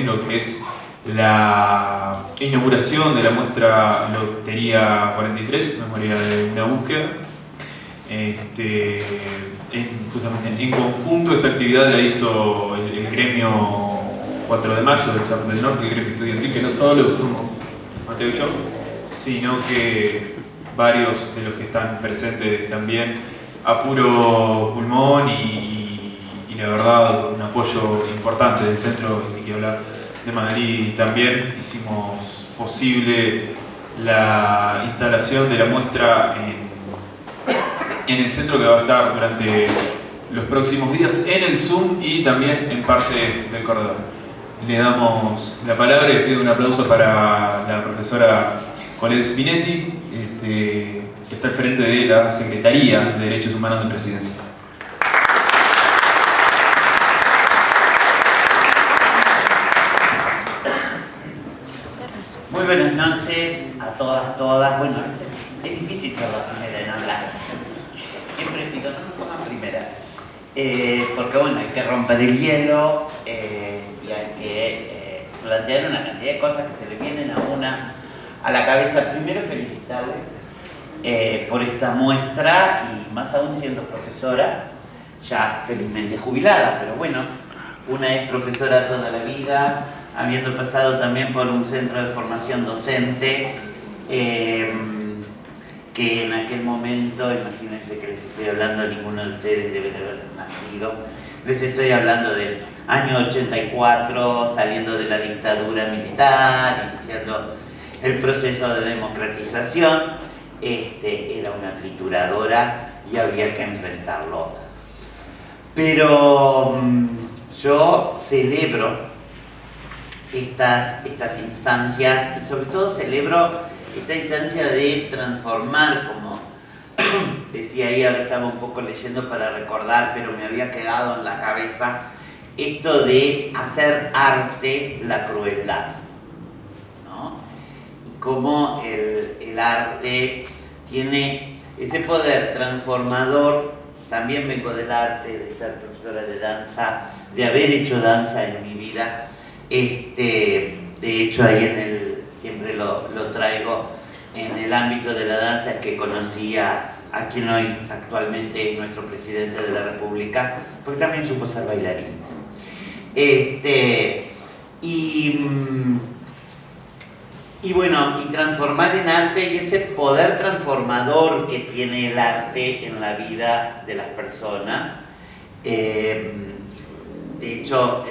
lo que es la inauguración de la muestra Lotería 43, Memoria de una búsqueda. Justamente en conjunto esta actividad la hizo el gremio 4 de mayo del Chaco del Norte, el gremio estudiantil, que no solo somos Mateo y yo, sino que varios de los que están presentes también a puro pulmón y la verdad un apoyo importante del centro, y que hablar de Madrid también. Hicimos posible la instalación de la muestra en el centro, que va a estar durante los próximos días en el Zoom y también en parte del corredor. Le damos la palabra y le pido un aplauso para la profesora Colette Spinetti, que está al frente de la Secretaría de Derechos Humanos de Presidencia. Muy buenas noches a todas. Bueno, es difícil ser la primera en hablar. Siempre digo, no me pongan primera. Porque bueno, hay que romper el hielo y hay que plantear una cantidad de cosas que se le vienen a la cabeza. Primero felicitarles por esta muestra, y más aún siendo profesora, ya felizmente jubilada, pero bueno, una es profesora toda la vida, habiendo pasado también por un centro de formación docente, que en aquel momento, imagínense que les estoy hablando, ninguno de ustedes debe de haber nacido, les estoy hablando del año 84, saliendo de la dictadura militar, iniciando el proceso de democratización. Era una trituradora y había que enfrentarlo. Pero yo celebro estas instancias, y sobre todo celebro esta instancia de transformar, como decía ahí, ahora estaba un poco leyendo para recordar, pero me había quedado en la cabeza esto de hacer arte la crueldad, ¿no? Y cómo el arte tiene ese poder transformador. También vengo del arte, de ser profesora de danza, de haber hecho danza en mi vida. De hecho, ahí siempre lo traigo en el ámbito de la danza, que conocí a quien hoy actualmente es nuestro presidente de la República, porque también supo ser bailarín. Y bueno, y transformar en arte, y ese poder transformador que tiene el arte en la vida de las personas. De hecho,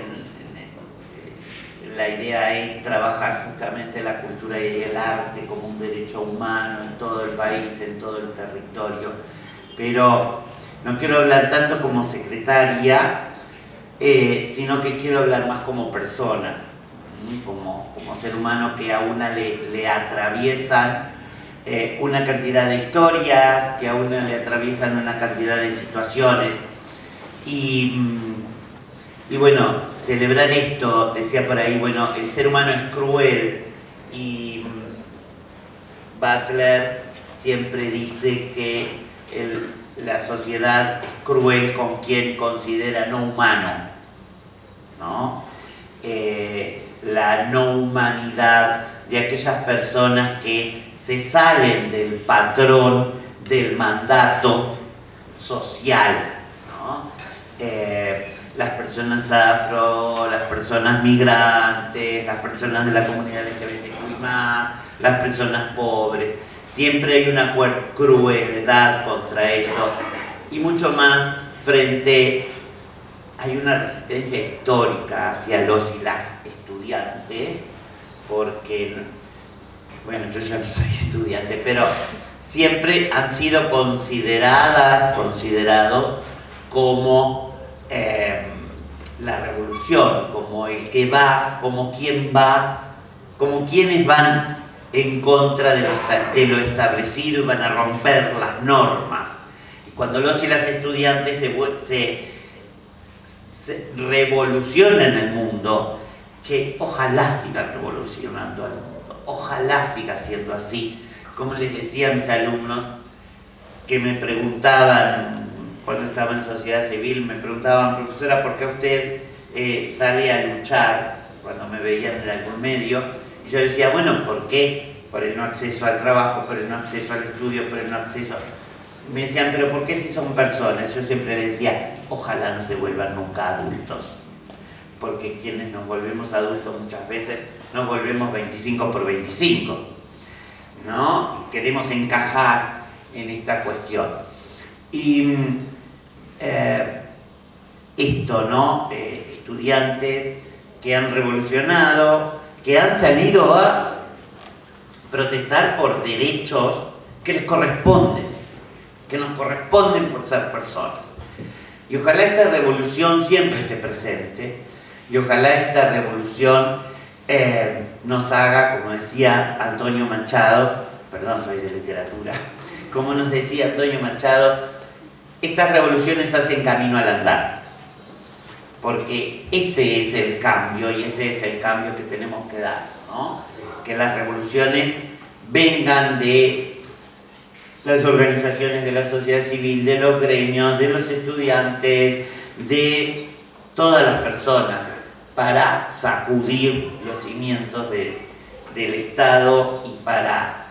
la idea es trabajar justamente la cultura y el arte como un derecho humano en todo el país, en todo el territorio. Pero no quiero hablar tanto como secretaria, sino que quiero hablar más como persona, como ser humano, que a una le atraviesan una cantidad de historias, que a una le atraviesan una cantidad de situaciones. Y bueno, celebrar esto, decía por ahí, bueno, el ser humano es cruel, y Butler siempre dice que la sociedad es cruel con quien considera no humano, ¿no? La no humanidad de aquellas personas que se salen del patrón, del mandato social, ¿no? Las personas afro, las personas migrantes, las personas de la comunidad LGBTQI+, las personas pobres. Siempre hay una crueldad contra eso, y mucho más hay una resistencia histórica hacia los y las estudiantes, porque, bueno, yo ya no soy estudiante, pero siempre han sido considerados como la revolución, como el que va, como quienes van en contra de lo establecido y van a romper las normas. Y cuando los y las estudiantes se revolucionan el mundo, que ojalá siga revolucionando al mundo, ojalá siga siendo así. Como les decía a mis alumnos que me preguntaban, cuando estaba en sociedad civil, me preguntaban, profesora, ¿por qué usted sale a luchar cuando me veían en algún medio, y yo decía, bueno, ¿por qué? Por el no acceso al trabajo, por el no acceso al estudio, por el no acceso... Me decían, pero ¿por qué si son personas? Yo siempre les decía, ojalá no se vuelvan nunca adultos, porque quienes nos volvemos adultos muchas veces nos volvemos 25 por 25, ¿no? Y queremos encajar en esta cuestión. Y esto, ¿no? Estudiantes que han revolucionado, que han salido a protestar por derechos que les corresponden, que nos corresponden por ser personas. Y ojalá esta revolución siempre esté presente, y ojalá esta revolución nos haga, como decía Antonio Machado, perdón, soy de literatura, como nos decía Antonio Machado, estas revoluciones hacen camino al andar, porque ese es el cambio, y ese es el cambio que tenemos que dar, ¿no? Que las revoluciones vengan de las organizaciones de la sociedad civil, de los gremios, de los estudiantes, de todas las personas, para sacudir los cimientos del Estado y para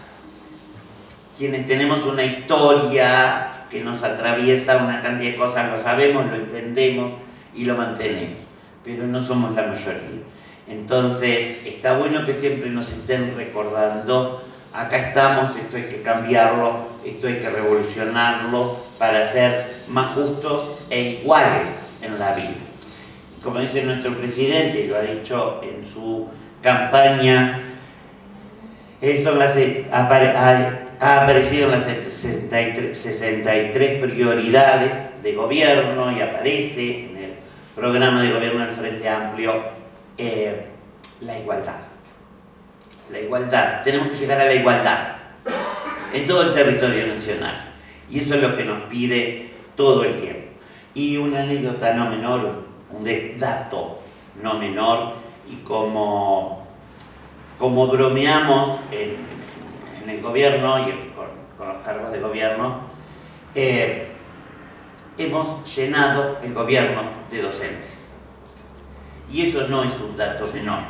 quienes tenemos una historia que nos atraviesa una cantidad de cosas, lo sabemos, lo entendemos y lo mantenemos, pero no somos la mayoría. Entonces, está bueno que siempre nos estén recordando, acá estamos, esto hay que cambiarlo, esto hay que revolucionarlo para ser más justos e iguales en la vida. Como dice nuestro presidente, lo ha dicho en su campaña, ha aparecido en las 63 prioridades de gobierno y aparece en el programa de gobierno del Frente Amplio la igualdad. La igualdad, tenemos que llegar a la igualdad en todo el territorio nacional, y eso es lo que nos pide todo el tiempo. Y una anécdota no menor, un dato no menor, y como bromeamos en el gobierno y con los cargos de gobierno, hemos llenado el gobierno de docentes, y eso no es un dato menor,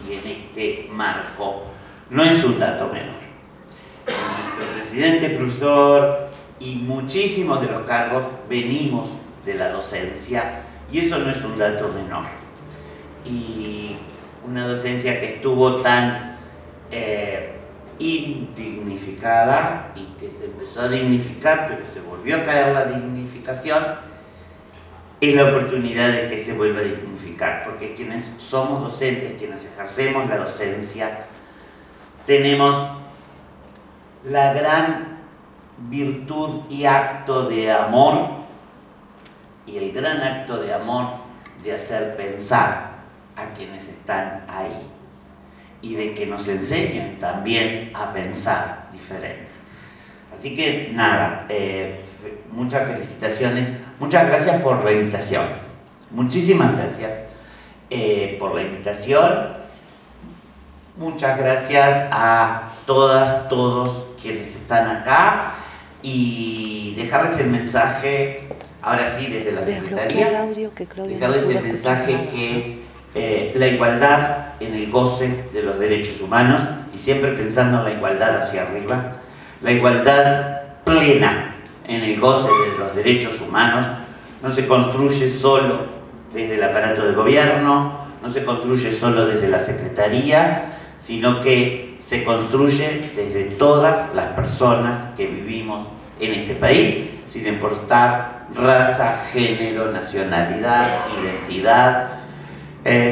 y en este marco no es un dato menor. Nuestro presidente, profesor, y muchísimos de los cargos venimos de la docencia, y eso no es un dato menor. Y una docencia que estuvo tan indignificada y que se empezó a dignificar, pero se volvió a caer la dignificación, es la oportunidad de que se vuelva a dignificar, porque quienes somos docentes, quienes ejercemos la docencia, tenemos la gran virtud y acto de amor, y el gran acto de amor de hacer pensar a quienes están ahí, y de que nos enseñen también a pensar diferente. Así que nada, muchas felicitaciones, muchas gracias por la invitación, muchísimas gracias por la invitación, muchas gracias a todas, todos quienes están acá, y dejarles el mensaje, ahora sí desde la Secretaría, dejarles el mensaje que la igualdad en el goce de los derechos humanos, y siempre pensando en la igualdad hacia arriba, la igualdad plena en el goce de los derechos humanos no se construye solo desde el aparato de gobierno, no se construye solo desde la Secretaría, sino que se construye desde todas las personas que vivimos en este país, sin importar raza, género, nacionalidad, identidad,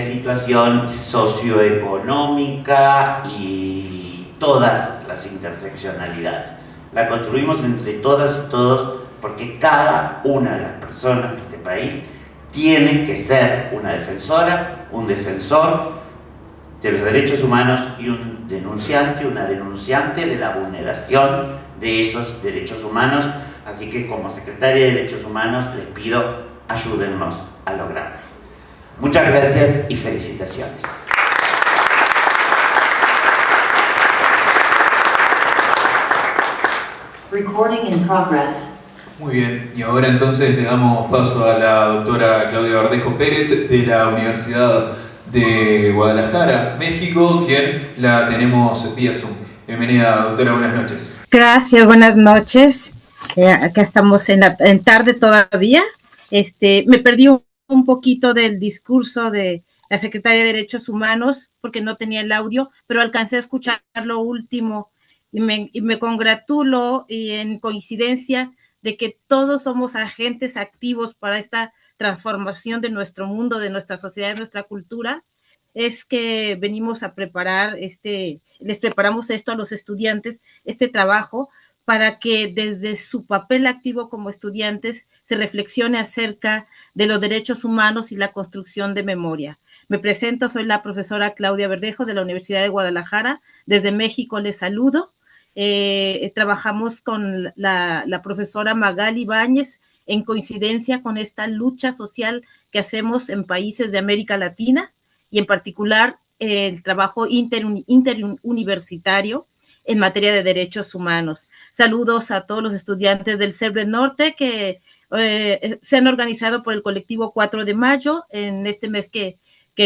situación socioeconómica y todas las interseccionalidades. La construimos entre todas y todos, porque cada una de las personas de este país tiene que ser una defensora, un defensor de los derechos humanos y un denunciante, una denunciante de la vulneración de esos derechos humanos. Así que como Secretaria de Derechos Humanos les pido, ayúdennos a lograrlo. Muchas gracias y felicitaciones. Recording in progress. Muy bien, y ahora entonces le damos paso a la doctora Claudia Verdejo Pérez de la Universidad de Guadalajara, México, quien la tenemos vía Zoom. Bienvenida, doctora, buenas noches. Gracias, buenas noches. Acá estamos en tarde todavía. Me perdí un poquito del discurso de la secretaria de Derechos Humanos porque no tenía el audio, pero alcancé a escuchar lo último y me congratulo y en coincidencia de que todos somos agentes activos para esta transformación de nuestro mundo, de nuestra sociedad, de nuestra cultura. Es que venimos a preparar les preparamos esto a los estudiantes, este trabajo, para que desde su papel activo como estudiantes se reflexione acerca de los derechos humanos y la construcción de memoria. Me presento, soy la profesora Claudia Verdejo de la Universidad de Guadalajara. Desde México les saludo. Trabajamos con la profesora Magali Ibáñez en coincidencia con esta lucha social que hacemos en países de América Latina y en particular el trabajo interuniversitario en materia de derechos humanos. Saludos a todos los estudiantes del CERB del Norte que se han organizado por el colectivo 4 de mayo en este mes que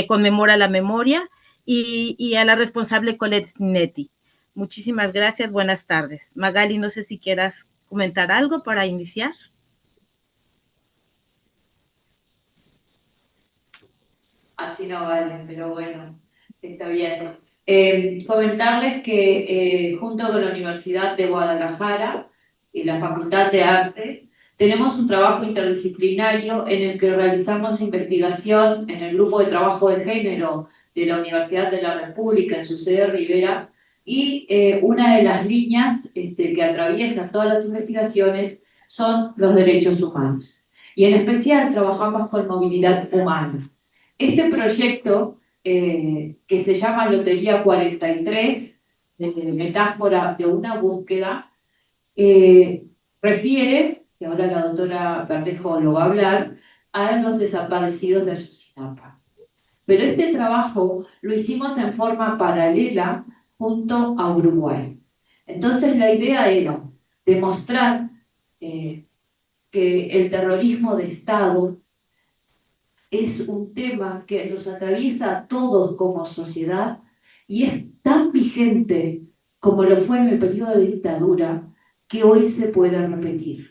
conmemora la memoria y a la responsable Colette Netti. Muchísimas gracias, buenas tardes. Magali, no sé si quieras comentar algo para iniciar. Así no vale, pero bueno, está bien. Comentarles que junto con la Universidad de Guadalajara y la Facultad de Arte tenemos un trabajo interdisciplinario en el que realizamos investigación en el grupo de trabajo de género de la Universidad de la República en su sede Rivera y una de las líneas que atraviesa todas las investigaciones son los derechos humanos y en especial trabajamos con movilidad humana. Este proyecto que se llama Lotería 43, metáfora de una búsqueda, refiere, y ahora la doctora Verdejo lo va a hablar, a los desaparecidos de Ayotzinapa. Pero este trabajo lo hicimos en forma paralela junto a Uruguay. Entonces la idea era demostrar que el terrorismo de Estado es un tema que nos atraviesa a todos como sociedad y es tan vigente como lo fue en el periodo de dictadura que hoy se puede repetir.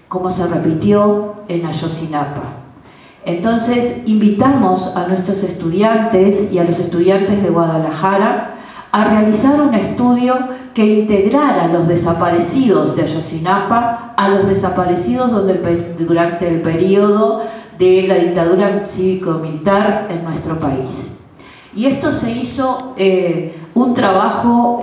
Como se repitió en Ayotzinapa. Entonces invitamos a nuestros estudiantes y a los estudiantes de Guadalajara a realizar un estudio que integrara a los desaparecidos de Ayotzinapa a los desaparecidos durante el periodo de la dictadura cívico-militar en nuestro país. Y esto se hizo un trabajo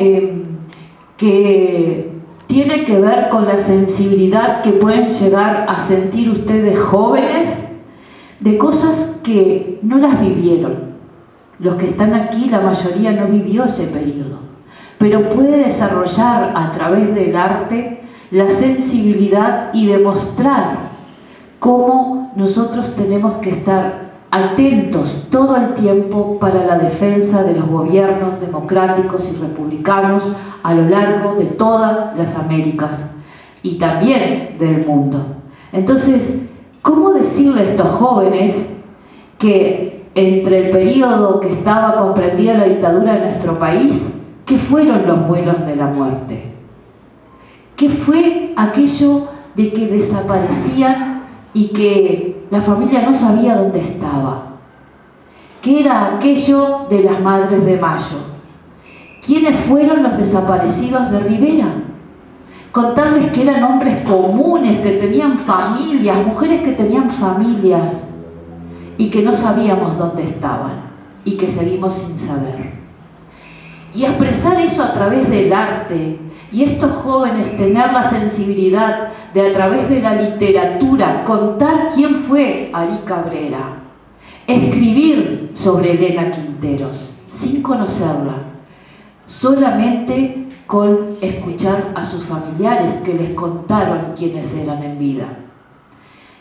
que tiene que ver con la sensibilidad que pueden llegar a sentir ustedes jóvenes de cosas que no las vivieron. Los que están aquí, la mayoría no vivió ese periodo, pero puede desarrollar a través del arte la sensibilidad y demostrar cómo nosotros tenemos que estar atentos todo el tiempo para la defensa de los gobiernos democráticos y republicanos a lo largo de todas las Américas y también del mundo. Entonces, ¿cómo decirle a estos jóvenes que entre el periodo que estaba comprendida la dictadura de nuestro país, qué fueron los vuelos de la muerte? ¿Qué fue aquello de que desaparecían y que la familia no sabía dónde estaba? ¿Qué era aquello de las Madres de Mayo? ¿Quiénes fueron los desaparecidos de Rivera? Contarles que eran hombres comunes, que tenían familias, mujeres que tenían familias y que no sabíamos dónde estaban y que seguimos sin saber. Y expresar eso a través del arte y estos jóvenes tener la sensibilidad de a través de la literatura contar quién fue Ari Cabrera, escribir sobre Elena Quinteros sin conocerla, solamente con escuchar a sus familiares que les contaron quiénes eran en vida.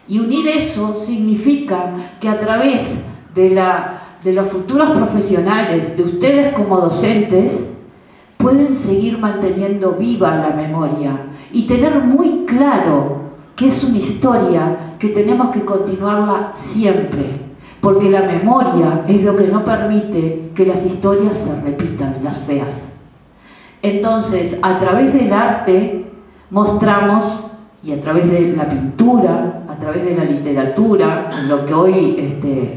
Y unir eso significa que a través de los futuros profesionales, de ustedes como docentes, pueden seguir manteniendo viva la memoria y tener muy claro que es una historia que tenemos que continuarla siempre, porque la memoria es lo que no permite que las historias se repitan, las feas. Entonces, a través del arte mostramos, y a través de la pintura, a través de la literatura, en lo que hoy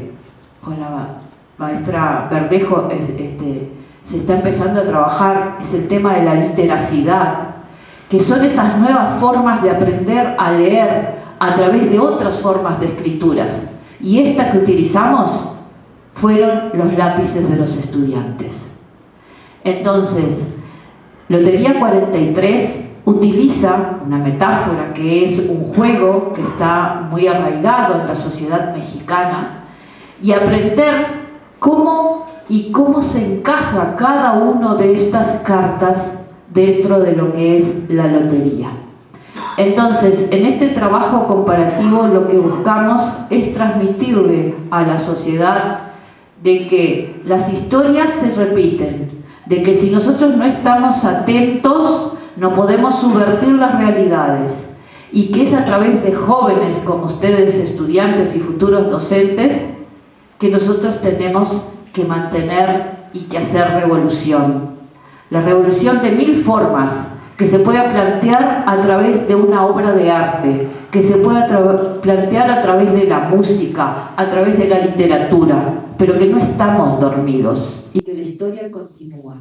con la maestra Verdejo se está empezando a trabajar, es el tema de la literacidad, que son esas nuevas formas de aprender a leer a través de otras formas de escrituras. Y esta que utilizamos fueron los lápices de los estudiantes. Entonces, Lotería 43 utiliza una metáfora que es un juego que está muy arraigado en la sociedad mexicana, y aprender cómo se encaja cada una de estas cartas dentro de lo que es la lotería. Entonces, en este trabajo comparativo lo que buscamos es transmitirle a la sociedad de que las historias se repiten, de que si nosotros no estamos atentos no podemos subvertir las realidades, y que es a través de jóvenes como ustedes, estudiantes y futuros docentes, que nosotros tenemos que mantener y que hacer revolución. La revolución de 1000 formas, que se pueda plantear a través de una obra de arte, que se pueda plantear a través de la música, a través de la literatura, pero que no estamos dormidos. Y que la historia continúa.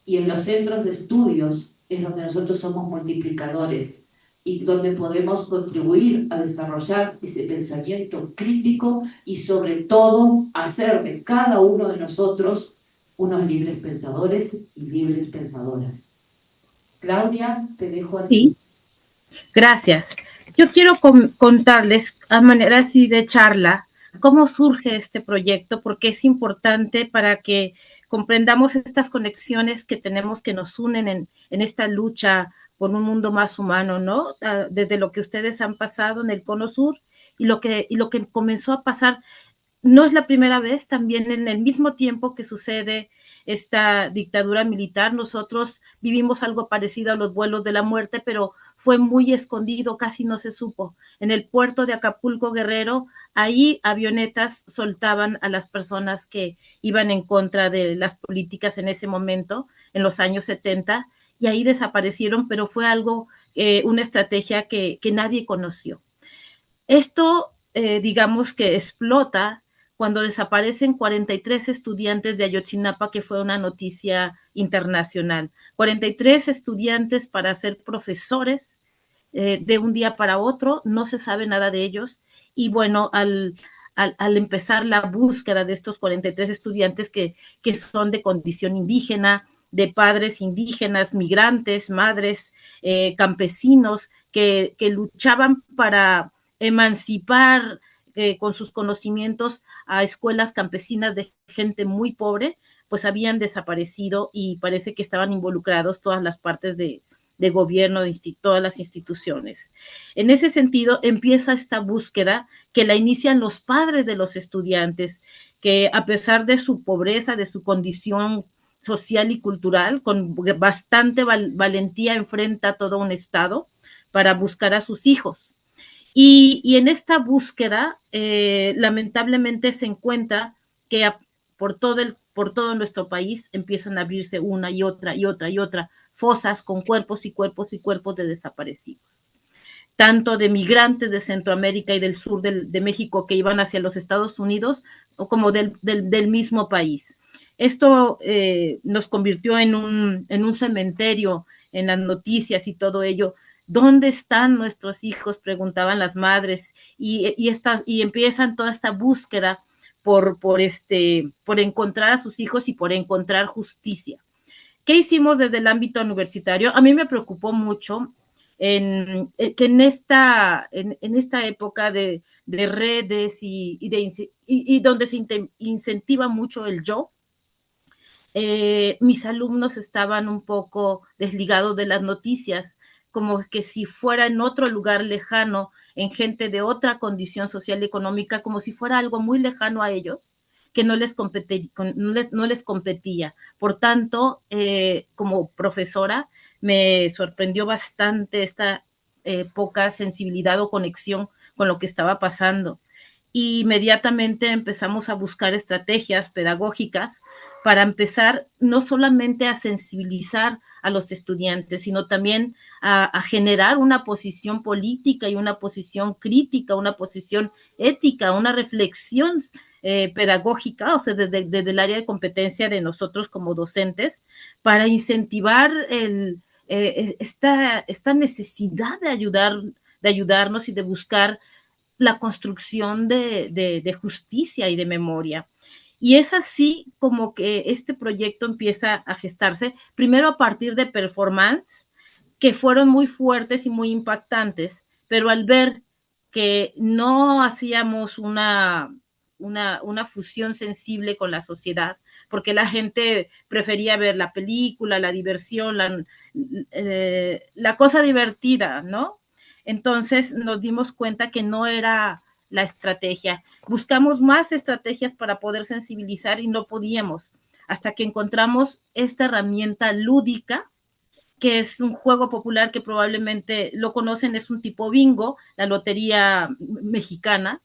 Y en los centros de estudios es donde nosotros somos multiplicadores y donde podemos contribuir a desarrollar ese pensamiento crítico y sobre todo hacer de cada uno de nosotros unos libres pensadores y libres pensadoras. Claudia, te dejo a ti. Sí, gracias. Yo quiero contarles a manera así de charla cómo surge este proyecto, porque es importante para que comprendamos estas conexiones que tenemos, que nos unen en esta lucha por un mundo más humano, ¿no? Desde lo que ustedes han pasado en el Cono Sur y lo que comenzó a pasar. No es la primera vez, también en el mismo tiempo que sucede esta dictadura militar, nosotros vivimos algo parecido a los vuelos de la muerte, pero fue muy escondido, casi no se supo. En el puerto de Acapulco, Guerrero, ahí avionetas soltaban a las personas que iban en contra de las políticas en ese momento, en los años 70, y ahí desaparecieron, pero fue algo, una estrategia que nadie conoció. Esto, digamos que explota cuando desaparecen 43 estudiantes de Ayotzinapa, que fue una noticia internacional. 43 estudiantes para ser profesores de un día para otro, no se sabe nada de ellos. Y bueno, al empezar la búsqueda de estos 43 estudiantes que son de condición indígena, de padres indígenas, migrantes, madres, campesinos, que luchaban para emancipar con sus conocimientos a escuelas campesinas de gente muy pobre, pues habían desaparecido y parece que estaban involucrados todas las partes de gobierno, todas las instituciones. En ese sentido, empieza esta búsqueda que la inician los padres de los estudiantes, que a pesar de su pobreza, de su condición social y cultural, con bastante valentía enfrenta todo un Estado para buscar a sus hijos. Y en esta búsqueda, lamentablemente se encuentra que por todo nuestro país empiezan a abrirse una y otra fosas con cuerpos y cuerpos y cuerpos de desaparecidos, tanto de migrantes de Centroamérica y del sur de México que iban hacia los Estados Unidos, como del mismo país. Esto nos convirtió en un cementerio en las noticias y todo ello. ¿Dónde están nuestros hijos?, preguntaban las madres, y empiezan toda esta búsqueda por encontrar a sus hijos y por encontrar justicia. ¿Qué hicimos desde el ámbito universitario? A mí me preocupó mucho que en esta época de redes y donde se incentiva mucho el yo, mis alumnos estaban un poco desligados de las noticias, como que si fuera en otro lugar lejano, en gente de otra condición social y económica, como si fuera algo muy lejano a ellos, que no les competía. Por tanto, como profesora, me sorprendió bastante esta poca sensibilidad o conexión con lo que estaba pasando. y inmediatamente empezamos a buscar estrategias pedagógicas para empezar no solamente a sensibilizar a los estudiantes, sino también a generar una posición política y una posición crítica, una posición ética, una reflexión pedagógica, o sea, desde el área de competencia de nosotros como docentes, para incentivar esta necesidad de ayudarnos y de buscar la construcción de justicia y de memoria. Y es así como que este proyecto empieza a gestarse, primero a partir de performance, que fueron muy fuertes y muy impactantes, pero al ver que no hacíamos una fusión sensible con la sociedad, porque la gente prefería ver la película, la diversión, la cosa divertida, ¿no? Entonces nos dimos cuenta que no era la estrategia. Buscamos más estrategias para poder sensibilizar y no podíamos, hasta que encontramos esta herramienta lúdica, que es un juego popular que probablemente lo conocen, es un tipo bingo, la lotería mexicana,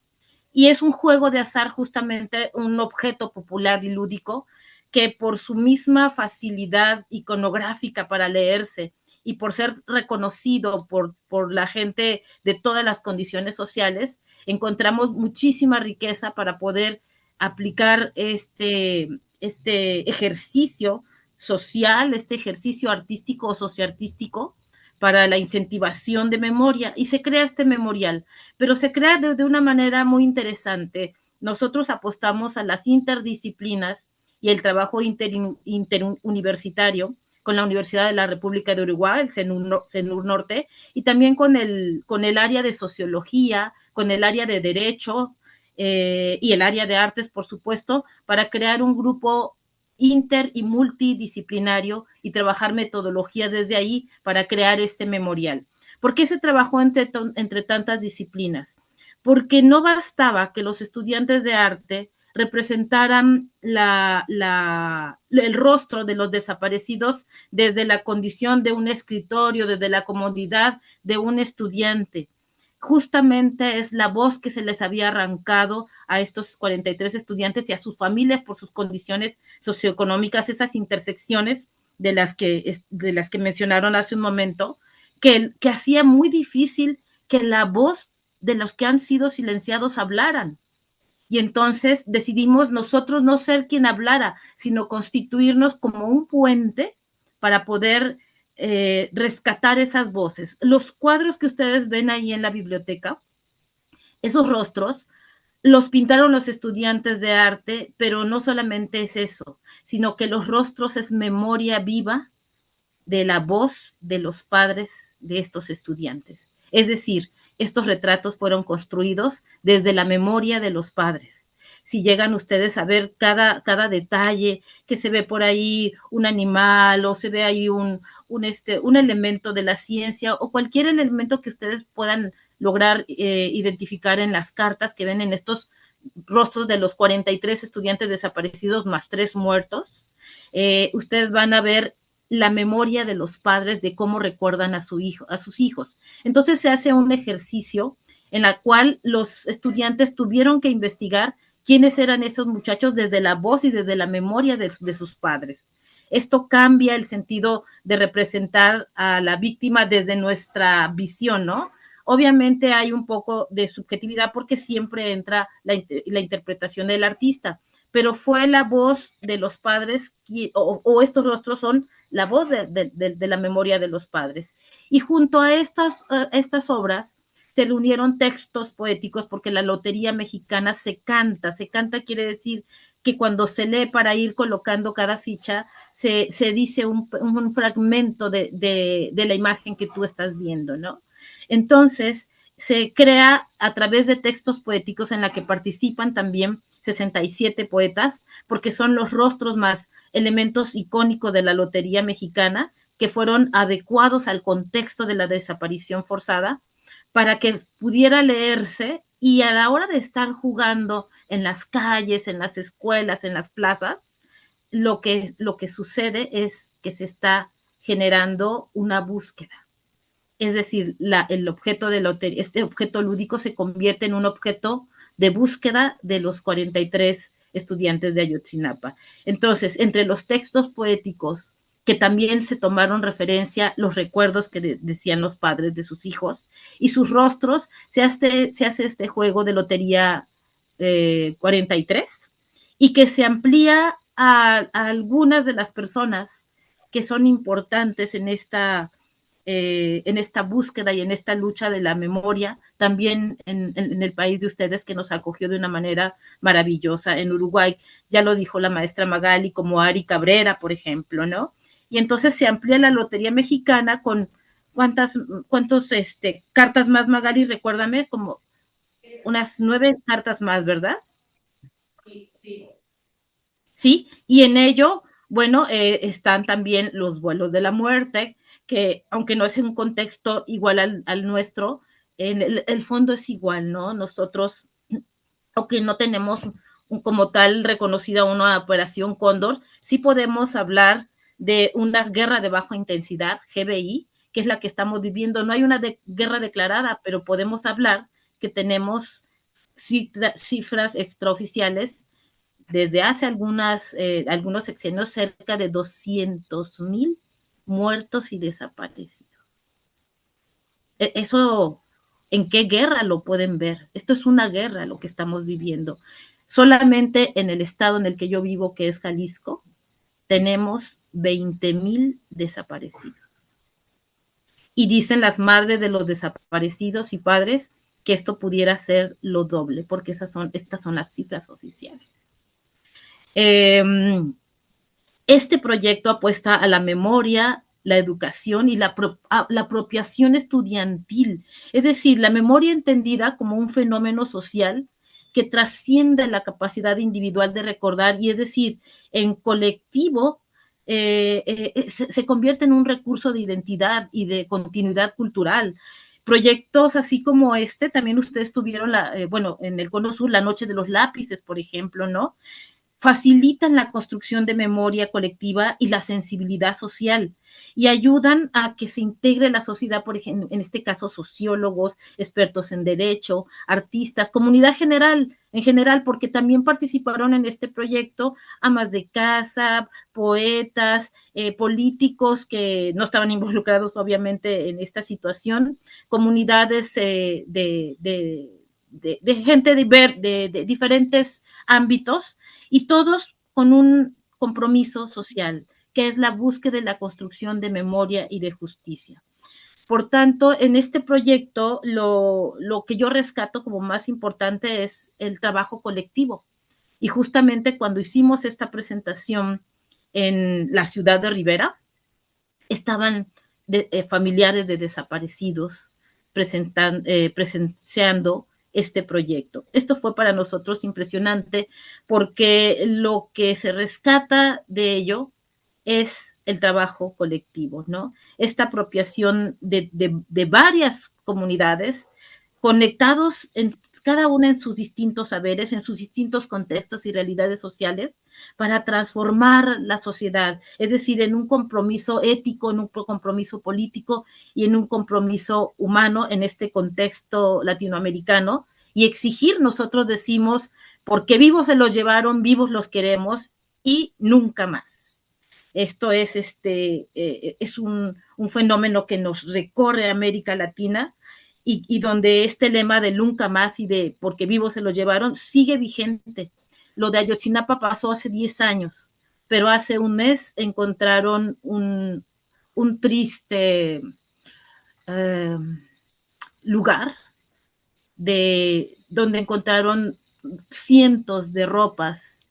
y es un juego de azar, justamente un objeto popular y lúdico que por su misma facilidad iconográfica para leerse y por ser reconocido por la gente de todas las condiciones sociales, encontramos muchísima riqueza para poder aplicar este ejercicio social, este ejercicio artístico o socioartístico para la incentivación de memoria, y se crea este memorial, pero se crea de una manera muy interesante. Nosotros apostamos a las interdisciplinas y el trabajo interuniversitario con la Universidad de la República de Uruguay, el CENUR Norte, y también con el área de sociología, con el área de derecho y el área de artes, por supuesto, para crear un grupo inter y multidisciplinario y trabajar metodología desde ahí para crear este memorial. ¿Por qué se trabajó entre tantas disciplinas? Porque no bastaba que los estudiantes de arte representaran el rostro de los desaparecidos desde la condición de un escritorio, desde la comodidad de un estudiante. Justamente es la voz que se les había arrancado a estos 43 estudiantes y a sus familias por sus condiciones socioeconómicas, esas intersecciones de las que mencionaron hace un momento, que hacía muy difícil que la voz de los que han sido silenciados hablaran. Y entonces decidimos nosotros no ser quien hablara, sino constituirnos como un puente para poder rescatar esas voces. Los cuadros que ustedes ven ahí en la biblioteca, esos rostros, los pintaron los estudiantes de arte, pero no solamente es eso, sino que los rostros es memoria viva de la voz de los padres de estos estudiantes. Es decir, estos retratos fueron construidos desde la memoria de los padres. Si llegan ustedes a ver cada detalle, que se ve por ahí un animal o se ve ahí un elemento de la ciencia o cualquier elemento que ustedes puedan lograr identificar en las cartas que ven en estos rostros de los 43 estudiantes desaparecidos más 3 muertos, ustedes van a ver la memoria de los padres de cómo recuerdan a sus hijos. Entonces se hace un ejercicio en el cual los estudiantes tuvieron que investigar quiénes eran esos muchachos desde la voz y desde la memoria de sus padres. Esto cambia el sentido de representar a la víctima desde nuestra visión, ¿no? Obviamente hay un poco de subjetividad porque siempre entra la interpretación del artista, pero fue la voz de los padres o estos rostros son la voz de la memoria de los padres. Y junto a estas obras se le unieron textos poéticos porque la lotería mexicana se canta quiere decir que cuando se lee para ir colocando cada ficha, se dice un fragmento de la imagen que tú estás viendo, ¿no? Entonces, se crea a través de textos poéticos en la que participan también 67 poetas, porque son los rostros más elementos icónicos de la lotería mexicana que fueron adecuados al contexto de la desaparición forzada para que pudiera leerse y a la hora de estar jugando en las calles, en las escuelas, en las plazas, lo que sucede es que se está generando una búsqueda. Es decir, el objeto de lotería, este objeto lúdico se convierte en un objeto de búsqueda de los 43 estudiantes de Ayotzinapa. Entonces, entre los textos poéticos que también se tomaron referencia, los recuerdos que decían los padres de sus hijos y sus rostros, se hace este juego de lotería 43 y que se amplía a algunas de las personas que son importantes en esta búsqueda y en esta lucha de la memoria, también en el país de ustedes, que nos acogió de una manera maravillosa. En Uruguay, ya lo dijo la maestra Magali, como Ari Cabrera, por ejemplo, ¿no? Y entonces se amplía la Lotería Mexicana con ¿cuántas cartas más, Magali? Recuérdame, como unas 9 cartas más, ¿verdad? Sí. Sí, y en ello, bueno, están también los vuelos de la muerte, que aunque no es en un contexto igual al nuestro, en el fondo es igual, ¿no? Nosotros, aunque no tenemos como tal reconocida una operación Cóndor, sí podemos hablar de una guerra de baja intensidad, GBI, que es la que estamos viviendo. No hay una guerra declarada, pero podemos hablar que tenemos cifras extraoficiales desde hace algunos sexenios, cerca de 200,000 muertos y desaparecidos. Eso, ¿en qué guerra lo pueden ver? Esto es una guerra lo que estamos viviendo. Solamente en el estado en el que yo vivo, que es Jalisco, tenemos 20,000 desaparecidos. Y dicen las madres de los desaparecidos y padres que esto pudiera ser lo doble, porque estas son las cifras oficiales. Este proyecto apuesta a la memoria, la educación y la apropiación estudiantil, es decir, la memoria entendida como un fenómeno social que trasciende la capacidad individual de recordar, y es decir, en colectivo se convierte en un recurso de identidad y de continuidad cultural. Proyectos así como este, también ustedes tuvieron, en el Cono Sur, la Noche de los Lápices, por ejemplo, ¿no? Facilitan la construcción de memoria colectiva y la sensibilidad social y ayudan a que se integre la sociedad, por ejemplo, en este caso sociólogos, expertos en derecho, artistas, comunidad en general, porque también participaron en este proyecto amas de casa, poetas, políticos que no estaban involucrados obviamente en esta situación, comunidades de gente de diferentes ámbitos, y todos con un compromiso social, que es la búsqueda y la construcción de memoria y de justicia. Por tanto, en este proyecto, lo que yo rescato como más importante es el trabajo colectivo. Y justamente cuando hicimos esta presentación en la ciudad de Rivera, estaban familiares de desaparecidos presenciando este proyecto. Esto fue para nosotros impresionante porque lo que se rescata de ello es el trabajo colectivo, ¿no? Esta apropiación de varias comunidades conectados cada una en sus distintos saberes, en sus distintos contextos y realidades sociales, para transformar la sociedad, es decir, en un compromiso ético, en un compromiso político y en un compromiso humano en este contexto latinoamericano, y exigir, nosotros decimos, porque vivos se los llevaron, vivos los queremos y nunca más. Esto es, es un fenómeno que nos recorre América Latina, y donde este lema de nunca más y de porque vivos se los llevaron sigue vigente. Lo de Ayotzinapa pasó hace 10 años, pero hace un mes encontraron un triste lugar donde encontraron cientos de ropas,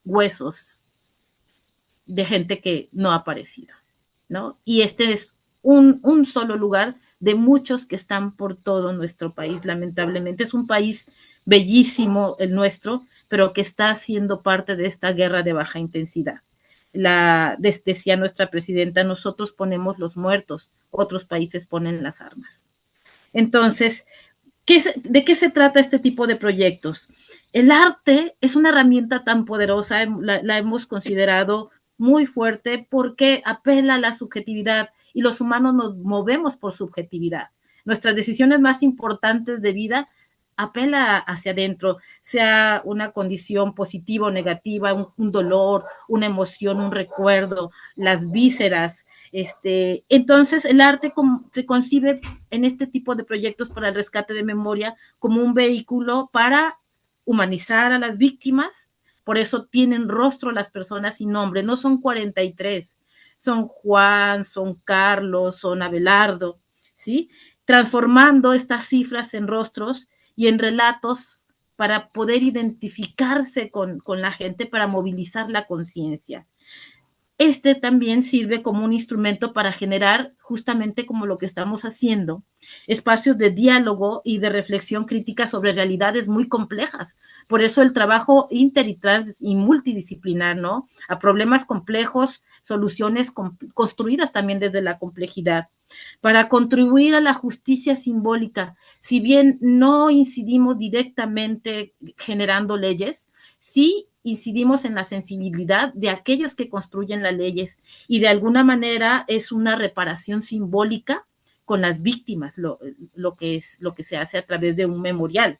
huesos de gente que no ha aparecido, ¿no? Y este es un solo lugar de muchos que están por todo nuestro país, lamentablemente. Es un país bellísimo el nuestro, pero que está siendo parte de esta guerra de baja intensidad. Decía nuestra presidenta, nosotros ponemos los muertos, otros países ponen las armas. Entonces, ¿de qué se trata este tipo de proyectos? El arte es una herramienta tan poderosa, la hemos considerado muy fuerte porque apela a la subjetividad, y los humanos nos movemos por subjetividad. Nuestras decisiones más importantes de vida apela hacia adentro, sea una condición positiva o negativa, un dolor, una emoción, un recuerdo, las vísceras. Entonces el arte se concibe en este tipo de proyectos para el rescate de memoria como un vehículo para humanizar a las víctimas. Por eso tienen rostro las personas y nombre, no son 43, son Juan, son Carlos, son Abelardo, ¿sí? Transformando estas cifras en rostros y en relatos para poder identificarse con la gente, para movilizar la conciencia. También sirve como un instrumento para generar, justamente como lo que estamos haciendo, espacios de diálogo y de reflexión crítica sobre realidades muy complejas. Por eso el trabajo inter y multidisciplinar, ¿no? A problemas complejos, soluciones construidas también desde la complejidad, para contribuir a la justicia simbólica. Si bien no incidimos directamente generando leyes, sí incidimos en la sensibilidad de aquellos que construyen las leyes y de alguna manera es una reparación simbólica con las víctimas, lo que se hace a través de un memorial.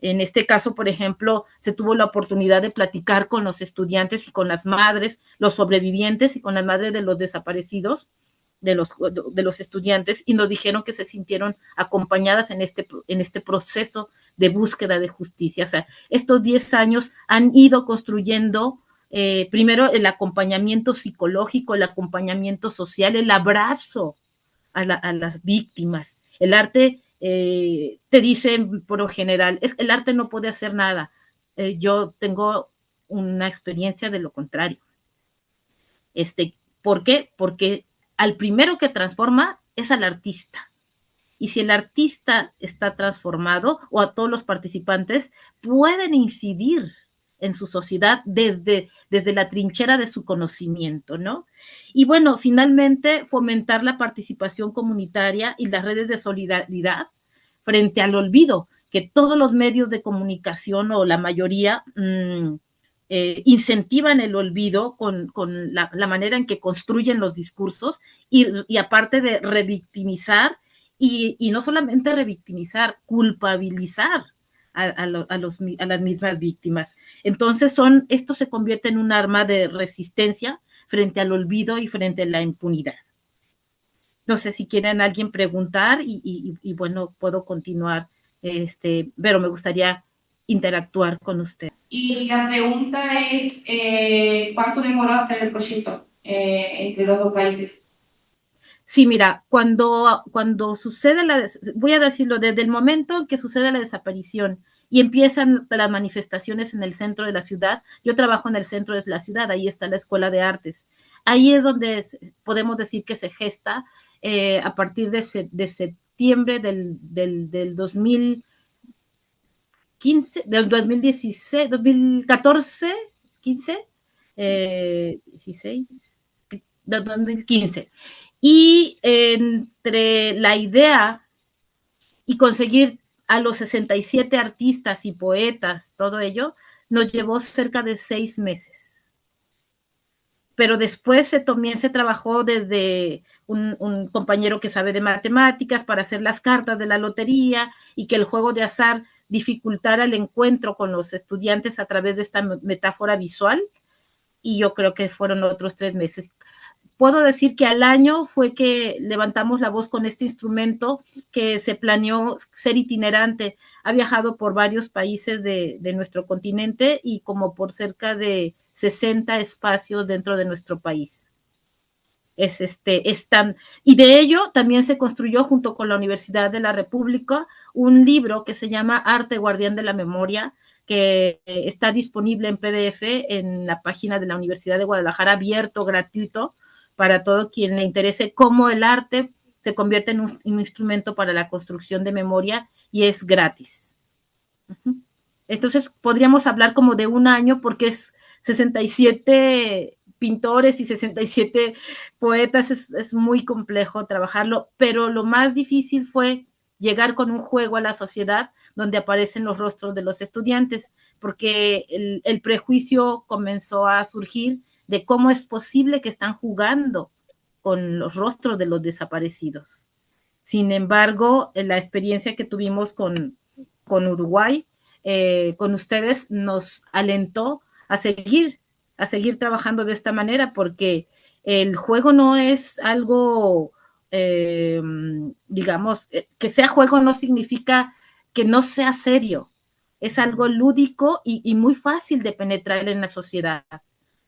En este caso, por ejemplo, se tuvo la oportunidad de platicar con los estudiantes y con las madres, los sobrevivientes y con las madres de los desaparecidos, de los estudiantes, y nos dijeron que se sintieron acompañadas en este proceso de búsqueda de justicia. O sea, estos 10 años han ido construyendo primero el acompañamiento psicológico, el acompañamiento social, el abrazo a las víctimas. El arte, te dicen por lo general, el arte no puede hacer nada. Yo tengo una experiencia de lo contrario. ¿Por qué? Porque al primero que transforma es al artista. Y si el artista está transformado, o a todos los participantes, pueden incidir en su sociedad desde la trinchera de su conocimiento, ¿no? Y bueno, finalmente, fomentar la participación comunitaria y las redes de solidaridad frente al olvido, que todos los medios de comunicación, o la mayoría, incentivan el olvido con la manera en que construyen los discursos y aparte de revictimizar, y no solamente revictimizar, culpabilizar a las mismas víctimas. Entonces esto se convierte en un arma de resistencia frente al olvido y frente a la impunidad. No sé si quieren alguien preguntar y bueno, puedo continuar, pero me gustaría interactuar con usted. Y la pregunta es, ¿cuánto demoró hacer el proyecto entre los dos países? Sí, mira, cuando sucede voy a decirlo, desde el momento en que sucede la desaparición y empiezan las manifestaciones en el centro de la ciudad, yo trabajo en el centro de la ciudad, ahí está la Escuela de Artes. Ahí es donde podemos decir que se gesta a partir de septiembre del 2015, del 2016, 2014, 15, 16, 2015. Y entre la idea y conseguir a los 67 artistas y poetas, todo ello, nos llevó cerca de 6 meses. Pero después también se trabajó desde un compañero que sabe de matemáticas para hacer las cartas de la lotería y que el juego de azar dificultara el encuentro con los estudiantes a través de esta metáfora visual, y yo creo que fueron otros 3 meses. Puedo decir que al año fue que levantamos la voz con este instrumento, que se planeó ser itinerante. Ha viajado por varios países de nuestro continente y como por cerca de 60 espacios dentro de nuestro país. Y de ello también se construyó junto con la Universidad de la República un libro que se llama Arte Guardián de la Memoria, que está disponible en PDF en la página de la Universidad de Guadalajara, abierto, gratuito, para todo quien le interese cómo el arte se convierte en un instrumento para la construcción de memoria, y es gratis. Entonces podríamos hablar como de un año, porque es 67 pintores y 67 poetas, es muy complejo trabajarlo, pero lo más difícil fue llegar con un juego a la sociedad donde aparecen los rostros de los estudiantes, porque el prejuicio comenzó a surgir de cómo es posible que están jugando con los rostros de los desaparecidos. Sin embargo, la experiencia que tuvimos con con Uruguay, con ustedes, nos alentó a seguir trabajando de esta manera, porque el juego no es algo, digamos, que sea juego no significa que no sea serio, es algo lúdico y muy fácil de penetrar en la sociedad.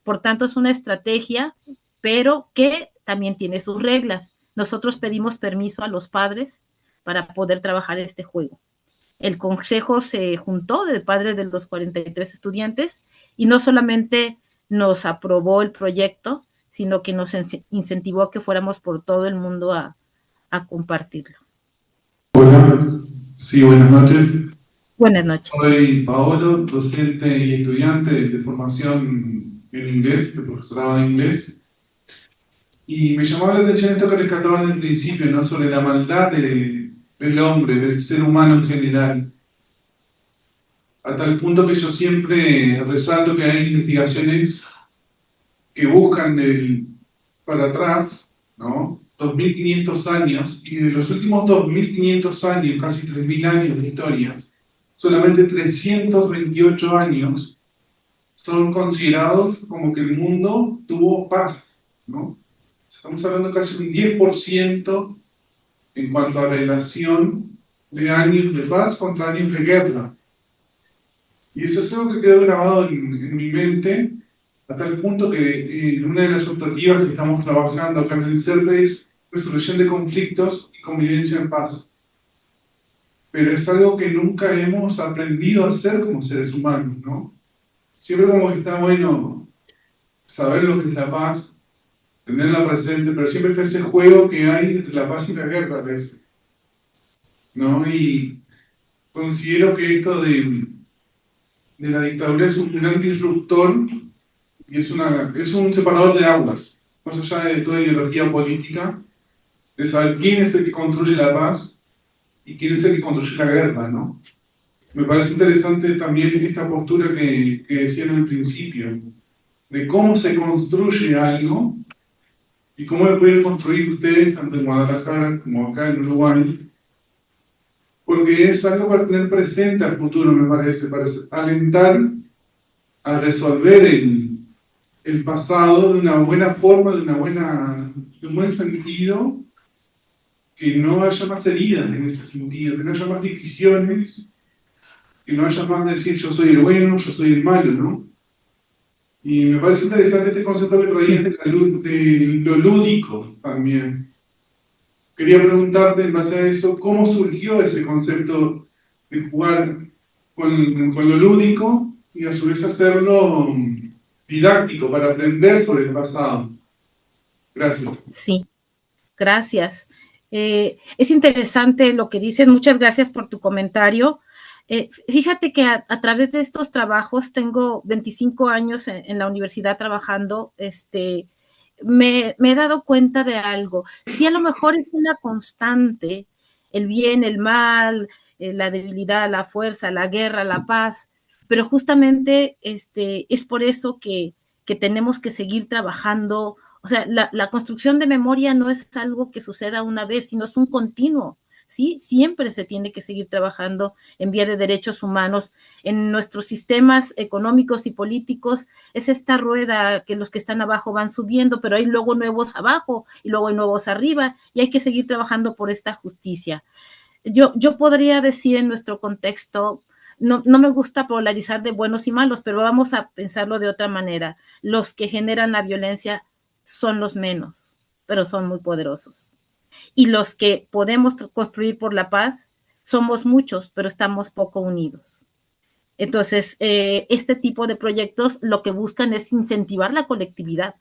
Por tanto, es una estrategia, pero que también tiene sus reglas. Nosotros pedimos permiso a los padres para poder trabajar este juego. El consejo se juntó de padres de los 43 estudiantes y no solamente nos aprobó el proyecto, sino que nos incentivó a que fuéramos por todo el mundo a compartirlo. Hola, sí, buenas noches. Buenas noches. Soy Paolo, docente y estudiante de formación en inglés, de profesorado de inglés. Y me llamaba la atención esto que rescataban en el principio, ¿no? Sobre la maldad del hombre, del ser humano en general. A tal punto que yo siempre resalto que hay investigaciones que buscan para atrás, ¿no? 2.500 años, y de los últimos 2.500 años, casi 3.000 años de historia, solamente 328 años son considerados como que el mundo tuvo paz, ¿no? Estamos hablando casi un 10% en cuanto a relación de años de paz contra años de guerra. Y eso es algo que quedó grabado en mi mente, a tal punto que una de las optativas que estamos trabajando acá en el CERPE es resolución de conflictos y convivencia en paz. Pero es algo que nunca hemos aprendido a hacer como seres humanos, ¿no? Siempre como que está bueno saber lo que es la paz, tenerla presente, pero siempre está ese juego que hay entre la paz y la guerra a veces, ¿no? Y considero que esto de la dictadura es un gran disruptor y es un separador de aguas, más allá de toda ideología política, de saber quién es el que construye la paz y quién es el que construye la guerra, ¿no? Me parece interesante también esta postura que decían al principio, de cómo se construye algo y cómo lo pueden construir ustedes, tanto en Guadalajara como acá en Uruguay, porque es algo para tener presente al futuro, me parece, para alentar a resolver el pasado de una buena forma, de un buen sentido, que no haya más heridas en ese sentido, que no haya más divisiones, que no haya más decir yo soy el bueno, yo soy el malo, ¿no? Y me parece interesante este concepto que traías de lo lúdico también. Quería preguntarte en base a eso, ¿cómo surgió ese concepto de jugar con lo lúdico y a su vez hacerlo didáctico para aprender sobre el pasado? Gracias. Sí, gracias. Es interesante lo que dices, muchas gracias por tu comentario. Fíjate que a través de estos trabajos, tengo 25 años en la universidad trabajando, me he dado cuenta de algo. Sí, a lo mejor es una constante, el bien, el mal, la debilidad, la fuerza, la guerra, la paz, pero justamente es por eso que tenemos que seguir trabajando. O sea, la construcción de memoria no es algo que suceda una vez, sino es un continuo. ¿Sí? Siempre se tiene que seguir trabajando en vía de derechos humanos. En nuestros sistemas económicos y políticos es esta rueda que los que están abajo van subiendo, pero hay luego nuevos abajo y luego hay nuevos arriba y hay que seguir trabajando por esta justicia. Yo podría decir en nuestro contexto, no me gusta polarizar de buenos y malos, pero vamos a pensarlo de otra manera. Los que generan la violencia son los menos, pero son muy poderosos. Y los que podemos construir por la paz somos muchos, pero estamos poco unidos. Entonces, este tipo de proyectos lo que buscan es incentivar la colectividad.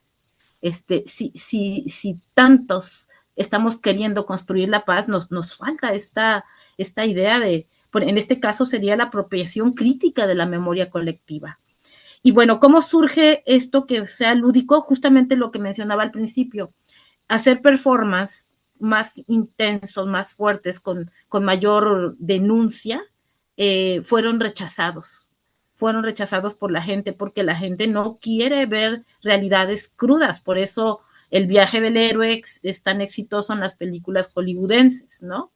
Si tantos estamos queriendo construir la paz, nos falta esta idea en este caso sería la apropiación crítica de la memoria colectiva. Y bueno, ¿cómo surge esto que sea lúdico? Justamente lo que mencionaba al principio, hacer performance más intensos, más fuertes, con mayor denuncia, fueron rechazados por la gente, porque la gente no quiere ver realidades crudas. Por eso el viaje del héroe es tan exitoso en las películas hollywoodenses, ¿no?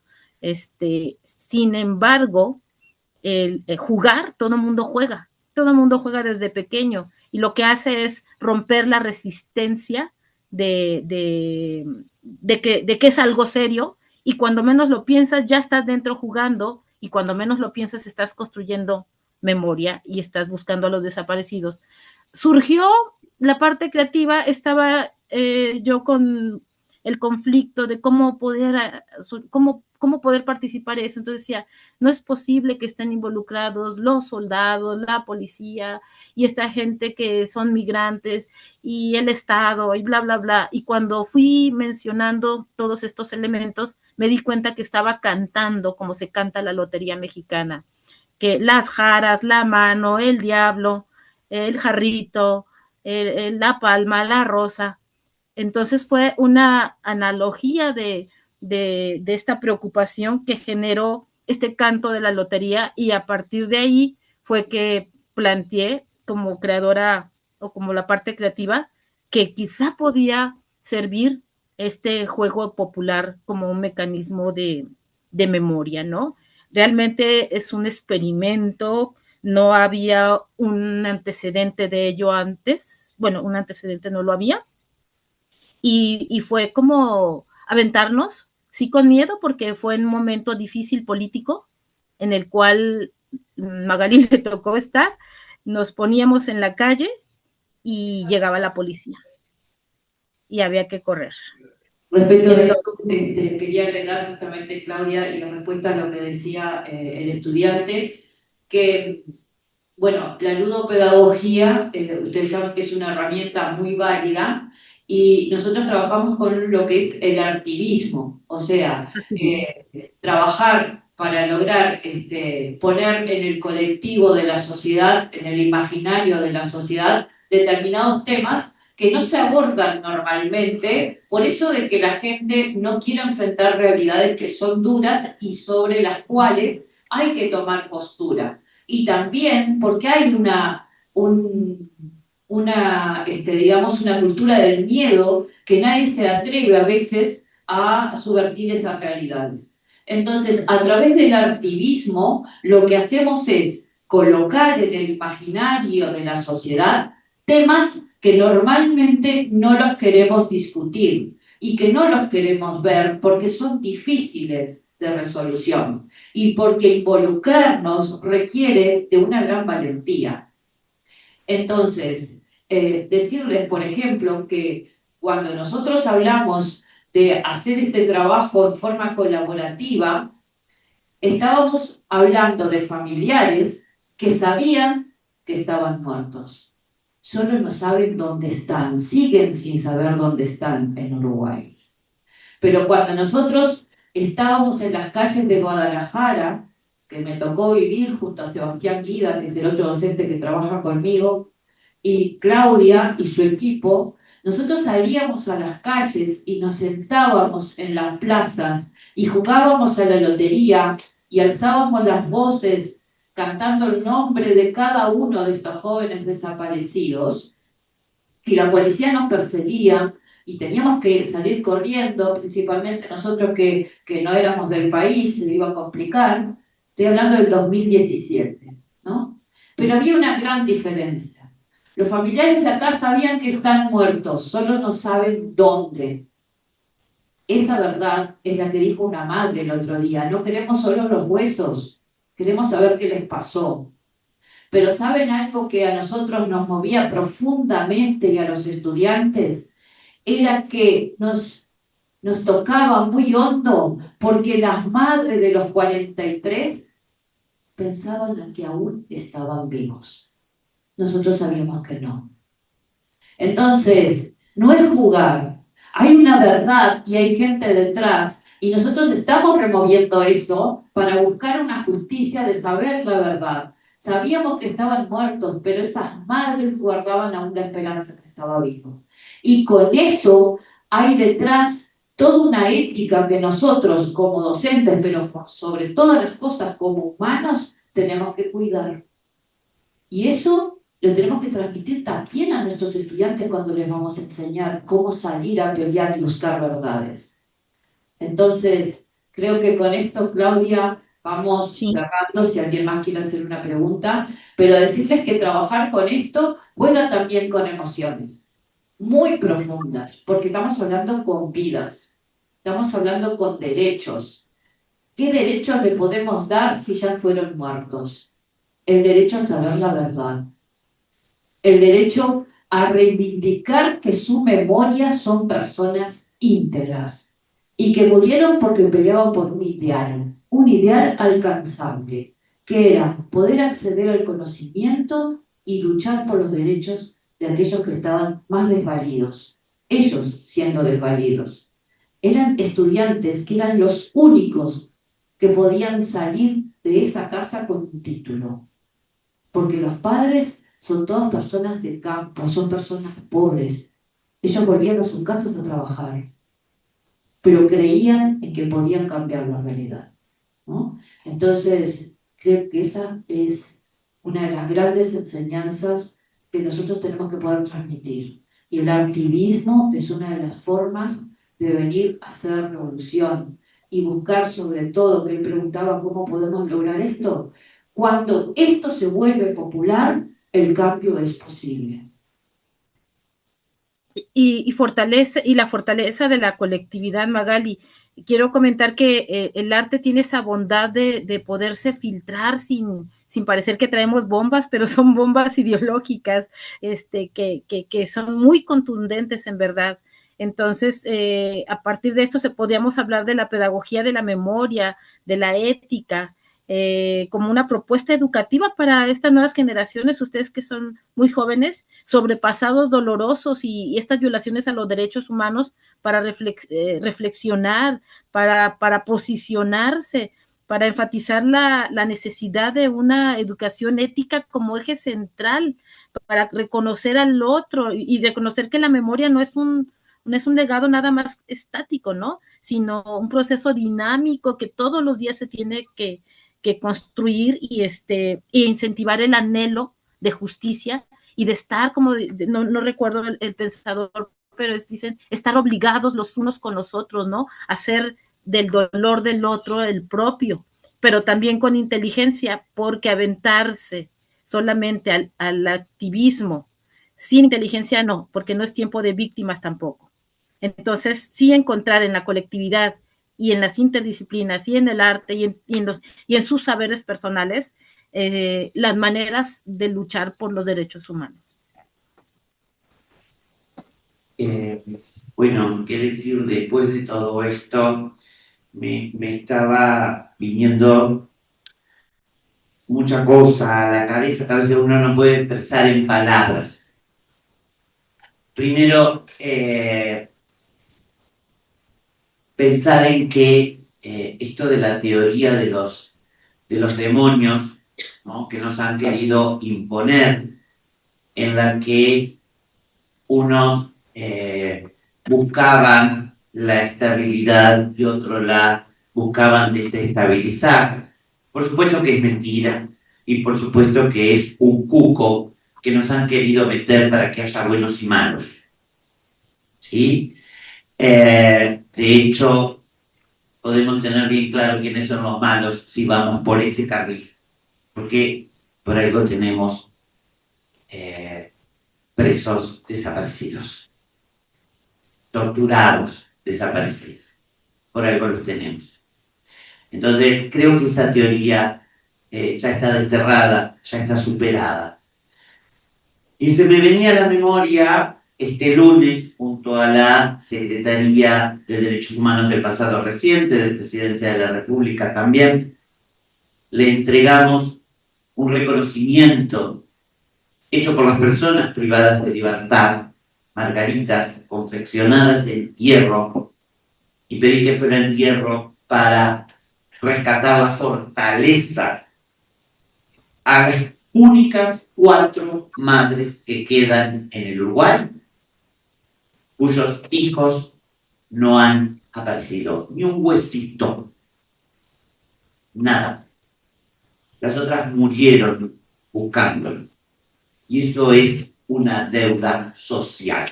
Sin embargo, jugar, todo el mundo juega desde pequeño y lo que hace es romper la resistencia de que es algo serio y cuando menos lo piensas ya estás dentro jugando y cuando menos lo piensas estás construyendo memoria y estás buscando a los desaparecidos. Surgió la parte creativa, estaba yo con el conflicto de cómo poder participar en eso. Entonces decía, no es posible que estén involucrados los soldados, la policía y esta gente que son migrantes y el Estado y bla, bla, bla. Y cuando fui mencionando todos estos elementos, me di cuenta que estaba cantando como se canta la lotería mexicana, que las jaras, la mano, el diablo, el jarrito, la palma, la rosa. Entonces fue una analogía de esta preocupación que generó este canto de la lotería y a partir de ahí fue que planteé como creadora o como la parte creativa que quizá podía servir este juego popular como un mecanismo de memoria, ¿no? Realmente es un experimento, no había un antecedente de ello antes, bueno, un antecedente no lo había, y fue como aventarnos, sí con miedo, porque fue un momento difícil político en el cual Magali le tocó estar, nos poníamos en la calle y llegaba la policía y había que correr. Respecto a eso, quería agregar justamente, Claudia, y la respuesta a lo que decía el estudiante, que, bueno, la ludopedagogía, ustedes saben que es una herramienta muy válida, y nosotros trabajamos con lo que es el artivismo, o sea, trabajar para lograr poner en el colectivo de la sociedad, en el imaginario de la sociedad, determinados temas que no se abordan normalmente, por eso de que la gente no quiere enfrentar realidades que son duras y sobre las cuales hay que tomar postura. Y también porque hay digamos, una cultura del miedo que nadie se atreve a veces a subvertir esas realidades. Entonces, a través del artivismo, lo que hacemos es colocar en el imaginario de la sociedad temas que normalmente no los queremos discutir y que no los queremos ver porque son difíciles de resolución y porque involucrarnos requiere de una gran valentía. Entonces, decirles, por ejemplo, que cuando nosotros hablamos de hacer este trabajo en forma colaborativa, estábamos hablando de familiares que sabían que estaban muertos. Solo no saben dónde están, siguen sin saber dónde están en Uruguay. Pero cuando nosotros estábamos en las calles de Guadalajara, que me tocó vivir junto a Sebastián Guida, que es el otro docente que trabaja conmigo, y Claudia y su equipo, nosotros salíamos a las calles y nos sentábamos en las plazas y jugábamos a la lotería y alzábamos las voces cantando el nombre de cada uno de estos jóvenes desaparecidos, y la policía nos perseguía y teníamos que salir corriendo, principalmente nosotros que no éramos del país, se iba a complicar. Estoy hablando del 2017, ¿no? Pero había una gran diferencia. Los familiares de acá sabían que están muertos, solo no saben dónde. Esa verdad es la que dijo una madre el otro día. No queremos solo los huesos, queremos saber qué les pasó. Pero ¿saben algo que a nosotros nos movía profundamente y a los estudiantes? Era que nos tocaba muy hondo porque las madres de los 43 pensaban que aún estaban vivos. Nosotros sabíamos que no. Entonces, no es jugar. Hay una verdad y hay gente detrás y nosotros estamos removiendo eso para buscar una justicia de saber la verdad. Sabíamos que estaban muertos, pero esas madres guardaban aún la esperanza que estaba vivo. Y con eso hay detrás toda una ética que nosotros como docentes, pero sobre todas las cosas como humanos, tenemos que cuidar. Y eso lo tenemos que transmitir también a nuestros estudiantes cuando les vamos a enseñar cómo salir a pelear y buscar verdades. Entonces, creo que con esto, Claudia, Vamos Sí. cerrando si alguien más quiere hacer una pregunta, pero decirles que trabajar con esto juega también con emociones muy profundas, porque estamos hablando con vidas, estamos hablando con derechos. ¿Qué derechos le podemos dar si ya fueron muertos? El derecho a saber la verdad, el derecho a reivindicar que su memoria son personas íntegras y que murieron porque peleaban por un ideal alcanzable, que era poder acceder al conocimiento y luchar por los derechos de aquellos que estaban más desvalidos, ellos siendo desvalidos. Eran estudiantes que eran los únicos que podían salir de esa casa con un título, porque los padres son todas personas de campo, son personas pobres. Ellos volvían a sus casas a trabajar, pero creían en que podían cambiar la realidad, ¿no? Entonces, creo que esa es una de las grandes enseñanzas que nosotros tenemos que poder transmitir. Y el activismo es una de las formas de venir a hacer revolución y buscar sobre todo, que él preguntaba cómo podemos lograr esto. Cuando esto se vuelve popular, el cambio es posible. Y fortalece, y la fortaleza de la colectividad, Magali. Quiero comentar que el arte tiene esa bondad de poderse filtrar sin parecer que traemos bombas, pero son bombas ideológicas que son muy contundentes en verdad. Entonces, a partir de esto podríamos hablar de la pedagogía de la memoria, de la ética, como una propuesta educativa para estas nuevas generaciones, ustedes que son muy jóvenes, sobre pasados dolorosos y estas violaciones a los derechos humanos para reflexionar, para posicionarse, para enfatizar la necesidad de una educación ética como eje central, para reconocer al otro y reconocer que la memoria no es un legado nada más estático, ¿no? Sino un proceso dinámico que todos los días se tiene que construir e incentivar el anhelo de justicia y de estar, como no recuerdo el pensador, pero dicen, estar obligados los unos con los otros, ¿no? Hacer del dolor del otro el propio, pero también con inteligencia, porque aventarse solamente al activismo sin inteligencia no, porque no es tiempo de víctimas tampoco. Entonces, sí encontrar en la colectividad y en las interdisciplinas y en el arte y en sus saberes personales las maneras de luchar por los derechos humanos. Bueno, qué decir, después de todo esto, me estaba viniendo mucha cosa a la cabeza que a veces uno no puede expresar en palabras. Primero, pensar en que esto de la teoría de los demonios, ¿no?, que nos han querido imponer, en la que unos buscaban la estabilidad y otros la buscaban desestabilizar. Por supuesto que es mentira y por supuesto que es un cuco que nos han querido meter para que haya buenos y malos, ¿sí? De hecho, podemos tener bien claro quiénes son los malos si vamos por ese carril, porque por algo tenemos presos desaparecidos, torturados desaparecidos, por algo los tenemos. Entonces, creo que esa teoría ya está desterrada, ya está superada. Y se me venía a la memoria este lunes, junto a la Secretaría de Derechos Humanos del pasado reciente, de Presidencia de la República también, le entregamos un reconocimiento hecho por las personas privadas de libertad, margaritas confeccionadas en hierro, y pedí que fuera en hierro para rescatar la fortaleza a las únicas 4 madres que quedan en el Uruguay, cuyos hijos no han aparecido, ni un huesito, nada. Las otras murieron buscándolo. Y eso es una deuda social.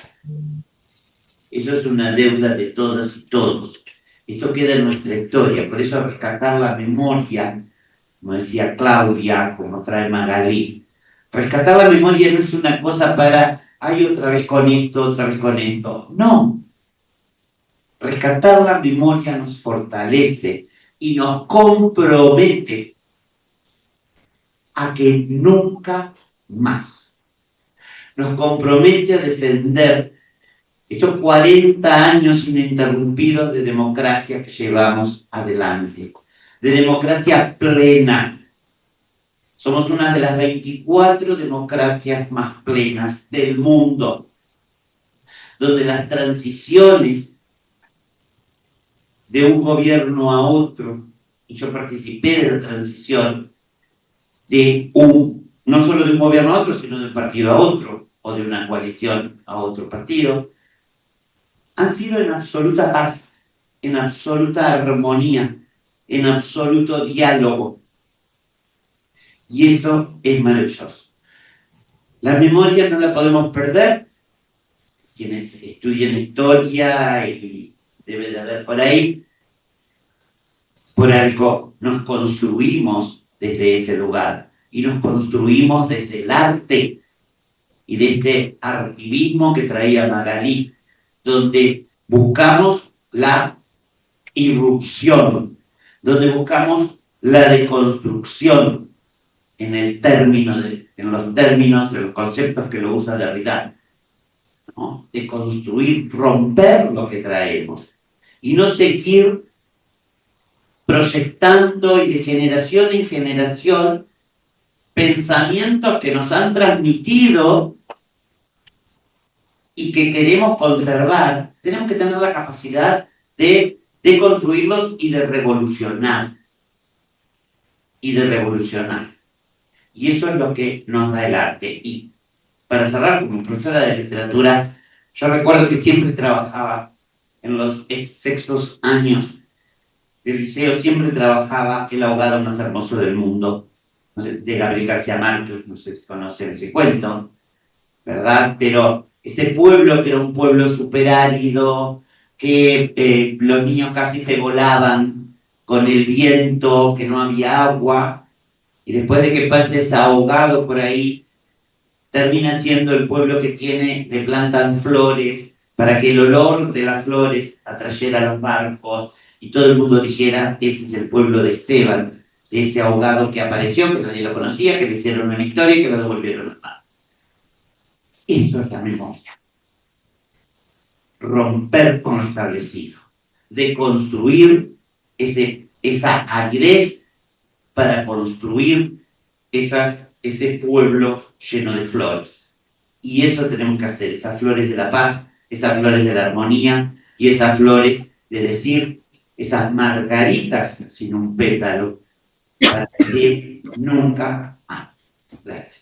Eso es una deuda de todas y todos. Esto queda en nuestra historia, por eso rescatar la memoria, como decía Claudia, como trae Magalí. Rescatar la memoria no es una cosa para, ay, otra vez con esto, otra vez con esto. No. Rescatar la memoria nos fortalece y nos compromete a que nunca más. Nos compromete a defender estos 40 años ininterrumpidos de democracia que llevamos adelante, de democracia plena. Somos una de las 24 democracias más plenas del mundo, donde las transiciones de un gobierno a otro, y yo participé de la transición no solo de un gobierno a otro, sino de un partido a otro, o de una coalición a otro partido, han sido en absoluta paz, en absoluta armonía, en absoluto diálogo. Y eso es maravilloso. La memoria no la podemos perder. Quienes estudian historia, y debe de haber por ahí, por algo nos construimos desde ese lugar. Y nos construimos desde el arte y de este artivismo que traía Magalí, donde buscamos la irrupción, donde buscamos la deconstrucción en los términos de los conceptos que lo usa Derrida, ¿no? De construir, romper lo que traemos y no seguir proyectando y de generación en generación pensamientos que nos han transmitido y que queremos conservar. Tenemos que tener la capacidad de construirlos y de revolucionar. Y eso es lo que nos da el arte. Y para cerrar, como profesora de literatura, yo recuerdo que siempre trabajaba en los sextos años del liceo, siempre trabajaba El ahogado más hermoso del mundo, no sé, de Gabriel García Márquez, no sé si conocen ese cuento, ¿verdad? Pero ese pueblo que era un pueblo superárido, que los niños casi se volaban con el viento, que no había agua, y después de que pases ahogado por ahí, termina siendo el pueblo que le plantan flores, para que el olor de las flores atrayera a los barcos, y todo el mundo dijera, ese es el pueblo de Esteban, de ese ahogado que apareció, que nadie lo conocía, que le hicieron una historia y que lo devolvieron al mar. Eso es la memoria. Romper con lo establecido, de construir esa aridez para construir ese pueblo lleno de flores. Y eso tenemos que hacer, esas flores de la paz, esas flores de la armonía y esas flores de decir, esas margaritas sin un pétalo, para que nunca más. Gracias.